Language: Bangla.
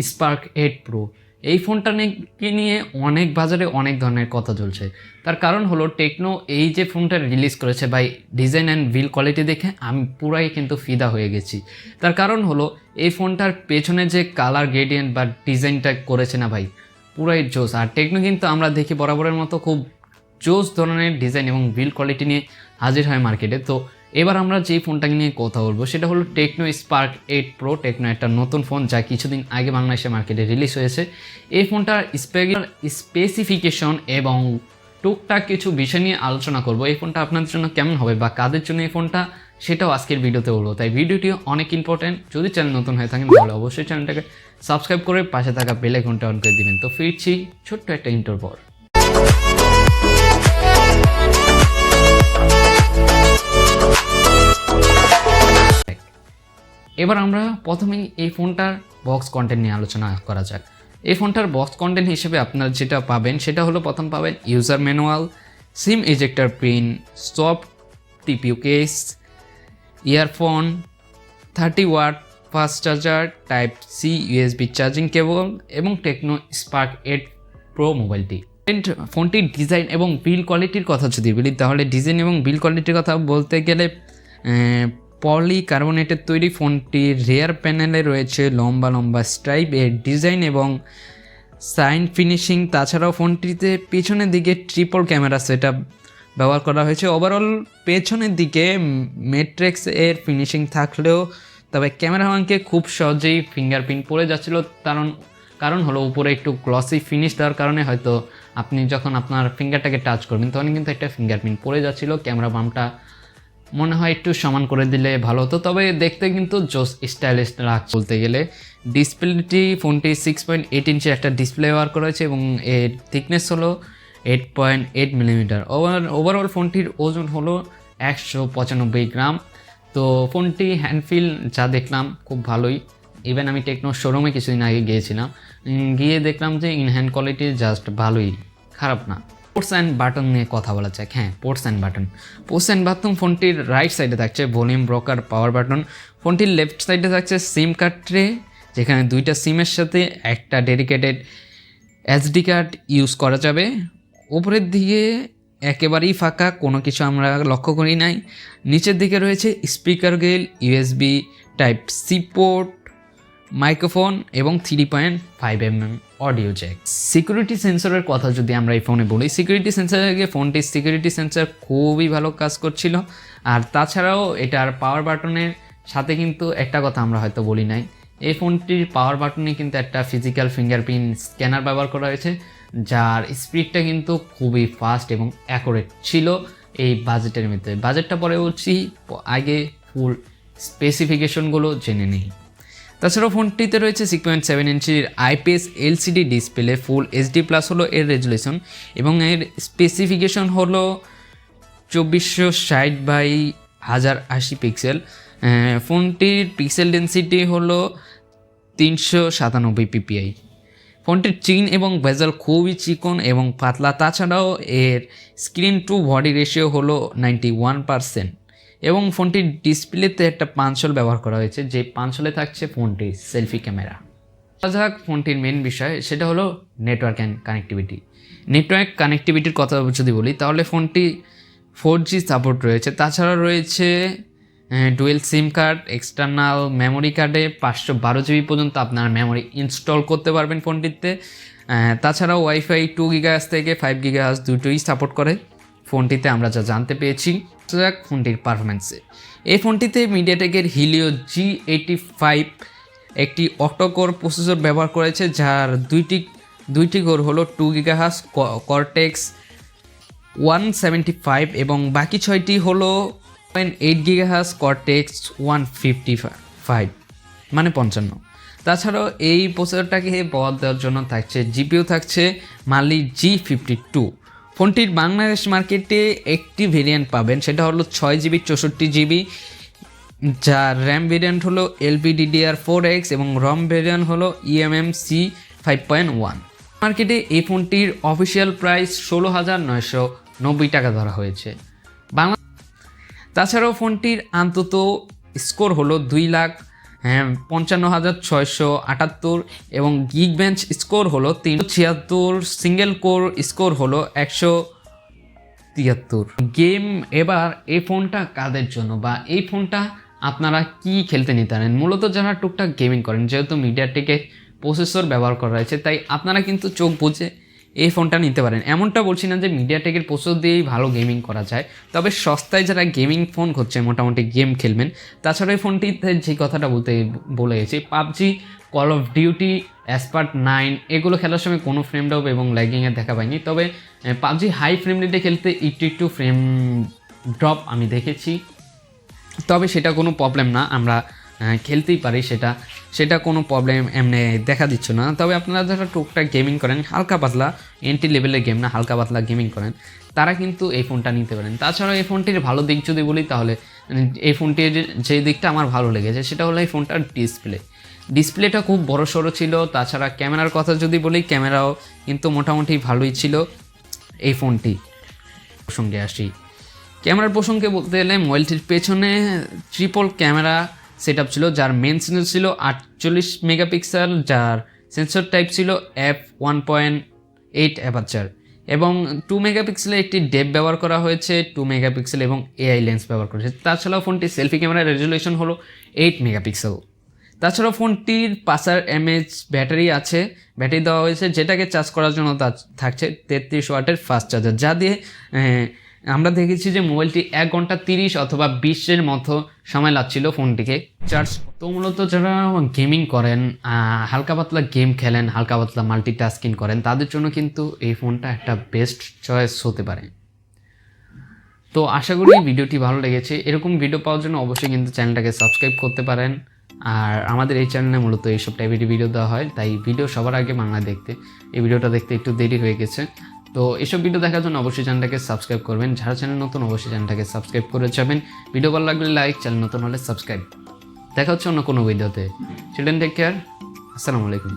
স্পার্ক 8 প্রো এই ফোনটা নিয়ে অনেক বাজারে অনেক ধরনের কথা চলছে। তার কারণ হলো টেকনো এই যে ফোনটা রিলিজ করেছে ভাই, ডিজাইন অ্যান্ড বিল্ড কোয়ালিটি দেখে আমি পুরাই কিন্তু ফিদা হয়ে গেছি। তার কারণ হলো এই ফোনটার পেছনে যে কালার গ্রেডিয়েন্ট বা ডিজাইনটা করেছে না ভাই, পুরাই জোস। আর টেকনো কিন্তু আমরা দেখি বরাবরের মতো খুব জোস ধরনের ডিজাইন এবং বিল্ড কোয়ালিটি নিয়ে হাজির হয় মার্কেটে। তো এবার আমরা যেই ফোনটাকে নিয়ে কথা বলবো সেটা হলো টেকনো স্পার্ক 8 প্রো। টেকনো একটা নতুন ফোন যা কিছুদিন আগে বাংলাদেশে মার্কেটে রিলিজ হয়েছে। এই ফোনটার স্পেসিফিকেশন এবং টুকটাক কিছু বিষয় নিয়ে আলোচনা করব। এই ফোনটা আপনাদের জন্য কেমন হবে বা কাদের জন্য এই ফোনটা, সেটাও আজকের ভিডিওতে বলবো। তাই ভিডিওটি অনেক ইম্পর্টেন্ট। যদি চ্যানেল নতুন হয়ে থাকেন তাহলে অবশ্যই চ্যানেলটাকে সাবস্ক্রাইব করে পাশে থাকা বেল আইকনটা অন করে দিবেন। তো ফিরছি ছোট্ট একটা ইন্ট্রোর পর। এবার আমরা প্রথমেই এই ফোনটার বক্স কন্টেন্ট নিয়ে আলোচনা করা যাক। এই ফোনটার বক্স কন্টেন্ট হিসেবে আপনারা যেটা পাবেন সেটা হলো প্রথম পাবেন user manual, SIM ejector pin, soft TPU case, earphone, 30 watt fast charger, type C USB charging cable এবং টেকনো স্পার্ক 8 প্রো মোবাইলটি। ফোনটির ডিজাইন এবং বিল্ড কোয়ালিটির কথা যদি বলি তাহলে ডিজাইন এবং বিল্ড কোয়ালিটির কথা বলতে গেলে পলিকার্বনেটের তৈরি ফোনটির রেয়ার প্যানেলে রয়েছে লম্বা লম্বা স্ট্রাইপ এর ডিজাইন এবং সাইন ফিনিশিং। তাছাড়াও ফোনটিতে পেছনের দিকে ট্রিপল ক্যামেরা সেটআপ ব্যবহার করা হয়েছে। ওভারঅল পেছনের দিকে ম্যাট্রিক্স এর ফিনিশিং থাকলেও তবে ক্যামেরাম্যানকে খুব সহজেই ফিঙ্গারপ্রিন্ট পড়ে যাচ্ছিল। কারণ হলো উপরে একটু গ্লসি ফিনিশ দেওয়ার কারণে হয়তো আপনি যখন আপনার ফিঙ্গারটাকে টাচ করবেন তখন কিন্তু একটা ফিঙ্গারপ্রিন্ট পড়ে যাচ্ছিল। ক্যামেরা বামটা মনে হয় একটু সমান করে দিলে ভালো হতো, তবে দেখতে কিন্তু জোস স্টাইলিশ লাগছে বলতে গেলে। ডিসপ্লেটি ফোনটি 6.8 ইঞ্চির একটা ডিসপ্লে ব্যবহার করা হয়েছে এবং এর থিকনেস হলো 8.8 মিলিমিটার। ওভারঅল ফোনটির ওজন হলো 195 গ্রাম। তো ফোনটি হ্যান্ডফিল যা দেখলাম খুব ভালোই। ইভেন আমি টেকনো শোরুমে কিছুদিন আগে গিয়েছিলাম, গিয়ে দেখলাম যে ইন হ্যান্ড কোয়ালিটি জাস্ট ভালোই, খারাপ না। পোর্টস অ্যান্ড বাটন নিয়ে কথা বলা যাক। হ্যাঁ, পোর্টস অ্যান্ড বাটন ফোনটির রাইট সাইডে থাকছে ভলিউম ব্রোকার পাওয়ার বাটন। ফোনটির লেফট সাইডে থাকছে সিম কার্ড ট্রে, যেখানে দুইটা সিমের সাথে একটা ডেডিকেটেড এসডি কার্ড ইউজ করা যাবে। উপরের দিকে একেবারেই ফাঁকা, কোনো কিছু আমরা লক্ষ্য করি নাই। নিচের দিকে রয়েছে স্পিকার গেল, USB type C port, microphone এবং 3.5mm অডিও জ্যাক। সিকিউরিটি সেন্সরের কথা যদি আমরা এই ফোনে বলি, সিকিউরিটি সেন্সরের আগে ফোনটির সিকিউরিটি সেন্সর খুবই ভালো কাজ করছিল। আর তাছাড়াও এটার পাওয়ার বাটনের সাথে কিন্তু একটা কথা আমরা হয়তো বলি নাই, এই ফোনটির পাওয়ার বাটনে কিন্তু একটা ফিজিক্যাল ফিঙ্গারপ্রিন্ট স্ক্যানার ব্যবহার করা হয়েছে, যার স্পিডটা কিন্তু খুবই ফাস্ট এবং অ্যাকুরেট ছিল এই বাজেটের মধ্যে। বাজেটটা পরে বলছি, আগে ফুল স্পেসিফিকেশনগুলো জেনে নিই। তাছাড়াও ফোনটিতে রয়েছে 6.7 ইঞ্চির IPS LCD display, full HD plus হলো এর রেজুলেশন এবং এর স্পেসিফিকেশন হলো 2460x1080 পিক্সেল। ফোনটির পিক্সেল ডেন্সিটি হলো 397 পিপিআই। ফোনটির চিন এবং বেজেল খুবই চিকন এবং পাতলা। তাছাড়াও এর স্ক্রিন টু বডি রেশিও হলো 91% এবং ফোনটির ডিসপ্লেতে একটা পাঞ্চল ব্যবহার করা হয়েছে, যে পাঞ্চলে থাকছে ফোনটির সেলফি ক্যামেরা। যাক, ফোনটির মেন বিষয় সেটা হলো নেটওয়ার্ক অ্যান্ড কানেক্টিভিটি। নেটওয়ার্ক কানেক্টিভিটির কথা যদি বলি তাহলে ফোনটি 4G সাপোর্ট রয়েছে। তাছাড়া রয়েছে ডুয়েল সিম কার্ড, এক্সটার্নাল মেমোরি কার্ডে 512 জিবি পর্যন্ত আপনার মেমোরি ইনস্টল করতে পারবেন ফোনটিতে। তাছাড়াও ওয়াইফাই 2 GHz থেকে 5 GHz দুটোই সাপোর্ট করে ফোনটিতে, আমরা যা জানতে পেয়েছি। যাক, ফোনটির পারফরমেন্সে এই ফোনটিতে মিডিয়াটেকের হিলিও G85 একটি অক্টা কোর প্রসেসর ব্যবহার করেছে, যার দুইটি কোর হলো 2 GHz কর্টেক্স 175 এবং বাকি 6টি হলো 8 GHz কর্টেক্স 155 মানে 55। তাছাড়াও এই প্রসেসরটাকে পাওয়ার দেওয়ার জন্য থাকছে জিপিইউ থাকছে Mali-G52। ফোনটির বাংলাদেশ মার্কেটে একটি ভেরিয়েন্ট পাবেন, সেটা হলো 6GB 64GB, যার র্যাম ভেরিয়েন্ট হলো LPDDR4X এবং রম ভেরিয়েন্ট হলো eMMC 5.1। মার্কেটে এই ফোনটির অফিসিয়াল প্রাইস 16,990 টাকা ধরা হয়েছে বাংলা। তাছাড়াও ফোনটির অন্তত স্কোর হলো 2,00,000 হ্যাঁ 55,678 এবং গিগ বেঞ্চ স্কোর হলো 376, সিঙ্গেল কোর স্কোর হলো 173। গেম এবার এই ফোনটা কাদের জন্য বা এই ফোনটা আপনারা কি খেলতে নিতে পারেন? মূলত যারা টুকটাক গেমিং করেন, যেহেতু মিডিয়াটেকের প্রসেসর ব্যবহার করা হয়েছে তাই আপনারা কিন্তু চোখ বুজে এই ফোনটা নিতে পারেন। এমনটা বলছি না যে মিডিয়াটেকের প্রসেসর দিয়েই ভালো গেমিং করা যায়, তবে সস্তায় যারা গেমিং ফোন খুঁজছে মোটামুটি গেম খেলবেন, তাছাড়া এই ফোনটিতে যে কথাটা বলে গেছি, PUBG, call of duty, Asphalt 9 এগুলো খেলার সময় কোনো ফ্রেম ড্রপ এবং ল্যাগিংয়ের দেখা পাইনি। তবে পাবজি হাই ফ্রেম রেটে খেলতে একটু ফ্রেম ড্রপ আমি দেখেছি, তবে সেটা কোনো প্রবলেম না, আমরা খেলতেই পারি, সেটা কোনো প্রবলেম এমনি দেখা দিচ্ছ না। তবে আপনারা যারা টুকটাক গেমিং করেন, হালকা পাতলা এন্ট্রি লেভেলের গেম না, হালকা পাতলা গেমিং করেন, তারা কিন্তু এই ফোনটা নিতে পারেন। তাছাড়াও এই ফোনটির ভালো দিক যদি বলি, তাহলে এই ফোনটির যে দিকটা আমার ভালো লেগেছে সেটা হলো এই ফোনটার ডিসপ্লেটা খুব বড় সড়ো ছিল। তাছাড়া ক্যামেরার কথা যদি বলি, ক্যামেরাও কিন্তু মোটামুটি ভালোই ছিল। এই ফোনটি প্রসঙ্গে আসি, ক্যামেরার প্রসঙ্গে বলতে গেলে মোবাইলটির পেছনে ট্রিপল ক্যামেরা সেট আপ ছিল, যার মেন সেন্সর ছিল 48 মেগাপিক্সেল, যার সেন্সর টাইপ ছিল f1.8 অ্যাপারচার এবং 2 মেগাপিক্সেলের একটি ডেপ ব্যবহার করা হয়েছে, 2 মেগাপিক্সেল এবং এআই লেন্স ব্যবহার করেছে। তাছাড়াও ফোনটির সেলফি ক্যামেরার রেজলিউশন হলো 8 মেগাপিক্সেল। তাছাড়াও ফোনটির 5000 mAh ব্যাটারি দেওয়া হয়েছে, যেটাকে চার্জ করার জন্য থাকছে 33 ওয়াটের ফাস্ট চার্জার, যা দিয়ে আমরা দেখেছি যে মোবাইলটি 1 ঘন্টা 30 অথবা 20-এর মতো সময় লাগছিল ফোনটিকে চার্জ। তো মূলত যারা গেমিং করেন, হালকা পাতলা গেম খেলেন, হালকা পাতলা মাল্টিটাস্কিং করেন, তাদের জন্য কিন্তু এই ফোনটা একটা বেস্ট চয়েস হতে পারে। তো আশা করি ভিডিওটি ভালো লেগেছে। এরকম ভিডিও পাওয়ার জন্য অবশ্যই কিন্তু চ্যানেলটাকে সাবস্ক্রাইব করতে পারেন। আর আমাদের এই চ্যানেলে মূলত এইসব টাইপের ভিডিও দেওয়া হয়, তাই ভিডিও সবার আগে বাংলা দেখতে এই ভিডিওটা দেখতে একটু দেরি হয়ে গেছে। তো এসব ভিডিও দেখার জন্য অবশ্যই চ্যানেলটাকে সাবস্ক্রাইব করবেন। যারা চ্যানেল নতুন অবশ্যই চ্যানেলটাকে সাবস্ক্রাইব করে যাবেন। ভিডিও ভালো লাগলে লাইক, চ্যানেল নতুন হলে সাবস্ক্রাইব। দেখা হচ্ছে অন্য কোনো ভিডিওতে। চিলড্রেন টেক কেয়ার, আসসালামু আলাইকুম।